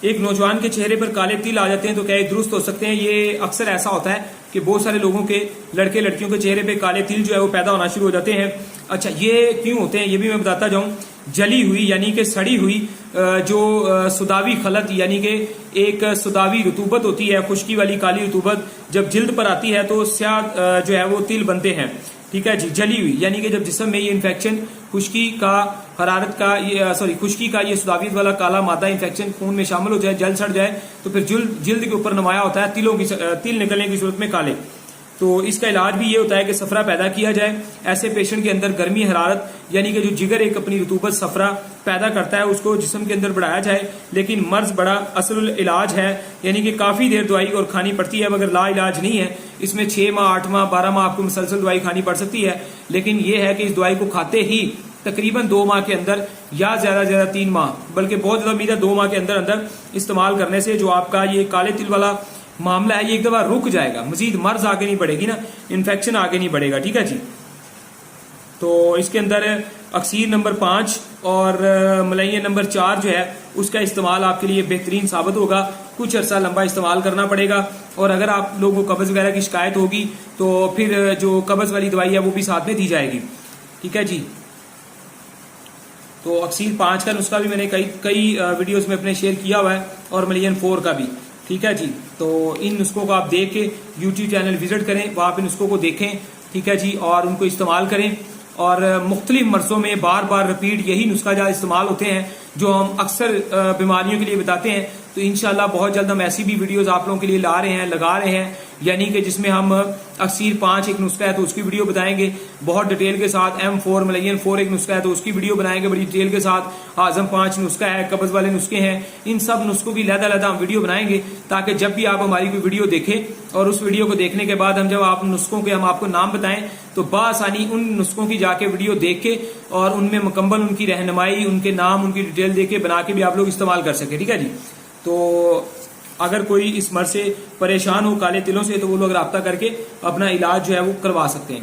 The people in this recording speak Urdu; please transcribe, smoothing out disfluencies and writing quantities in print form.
ایک نوجوان کے چہرے پر کالے تل آ جاتے ہیں تو کیا یہ درست ہو سکتے ہیں؟ یہ اکثر ایسا ہوتا ہے کہ بہت سارے لوگوں کے لڑکے لڑکیوں کے چہرے پہ کالے تل جو ہے وہ پیدا ہونا شروع ہو جاتے ہیں. اچھا یہ کیوں ہوتے ہیں یہ بھی میں بتاتا جاؤں. جلی ہوئی یعنی کہ سڑی ہوئی جو سداوی خلط یعنی کہ ایک سداوی رطوبت ہوتی ہے، خشکی والی کالی رطوبت جب جلد پر آتی ہے تو سیاہ جو ہے وہ تل بنتے ہیں. ٹھیک ہے جی. جلی ہوئی یعنی کہ جب جسم میں یہ انفیکشن خشکی کا حرارت کا خشکی کا یہ سداویت والا کالا مادہ انفیکشن خون میں شامل ہو جائے، جل سڑ جائے تو پھر جلد کے اوپر نمایاں ہوتا ہے تل نکلنے کی صورت میں کالے. تو اس کا علاج بھی یہ ہوتا ہے کہ صفرا پیدا کیا جائے. ایسے پیشنٹ کے اندر گرمی حرارت یعنی کہ جو جگر ایک اپنی رطوبت صفرا پیدا کرتا ہے اس کو جسم کے اندر بڑھایا جائے. لیکن مرض بڑا اصل العلاج ہے یعنی کہ کافی دیر دوائی اور کھانی پڑتی ہے مگر لا علاج نہیں ہے. اس میں 6 ماہ 8 ماہ 12 ماہ آپ کو مسلسل دوائی کھانی پڑ سکتی ہے. لیکن یہ ہے کہ اس دوائی کو کھاتے ہی تقریباً 2 ماہ کے اندر یا زیادہ 3 ماہ بلکہ بہت زیادہ امید ہے 2 ماہ کے اندر استعمال کرنے سے جو آپ کا یہ کالے تل والا معاملہ ہے یہ ایک دفعہ رک جائے گا. مزید مرض آگے نہیں بڑھے گی نا، انفیکشن آگے نہیں بڑھے گا. ٹھیک ہے جی. تو اس کے اندر اکسیر نمبر 5 اور ملین نمبر 4 جو ہے اس کا استعمال آپ کے لیے بہترین ثابت ہوگا. کچھ عرصہ لمبا استعمال کرنا پڑے گا. اور اگر آپ لوگوں کو قبض وغیرہ کی شکایت ہوگی تو پھر جو قبض والی دوائی ہے وہ بھی ساتھ میں دی جائے گی. ٹھیک ہے جی. تو اکسیر 5 کا نسخہ بھی میں نے کئی ویڈیوز میں اپنے شیئر کیا ہوا ہے اور ملین 4 کا بھی. ٹھیک ہے جی. تو ان نسخوں کو آپ دیکھ کے یوٹیوب چینل وزٹ کریں، وہاں پہ نسخوں کو دیکھیں. ٹھیک ہے جی. اور ان کو استعمال کریں. اور مختلف مرضوں میں بار بار رپیٹ یہی نسخہ جہاں استعمال ہوتے ہیں جو ہم اکثر بیماریوں کے لیے بتاتے ہیں. تو انشاءاللہ بہت جلد ہم ایسی بھی ویڈیوز آپ لوگوں کے لیے لا رہے ہیں، لگا رہے ہیں، یعنی کہ جس میں ہم اکسیر 5 ایک نسخہ ہے تو اس کی ویڈیو بتائیں گے بہت ڈیٹیل کے ساتھ. M4 ملین 4 ایک نسخہ ہے تو اس کی ویڈیو بنائیں گے بڑی ڈیٹیل کے ساتھ. اعظم 5 نسخہ ہے، قبض والے نسخے ہیں. ان سب نسخوں کی علیحدہ ہم ویڈیو بنائیں گے تاکہ جب بھی آپ ہماری کوئی ویڈیو دیکھیں اور اس ویڈیو کو دیکھنے کے بعد ہم جب آپ نسخوں کے ہم آپ کو نام بتائیں تو بآسانی ان نسخوں کی جا کے ویڈیو دیکھ کے اور ان میں مکمل ان کی رہنمائی، ان کے نام، ان کی ڈیٹیل دے کے بنا کے بھی آپ لوگ استعمال کر سکیں. ٹھیک ہے جی. تو اگر کوئی اس مرض سے پریشان ہو کالے تلوں سے تو وہ لوگ رابطہ کر کے اپنا علاج جو ہے وہ کروا سکتے ہیں.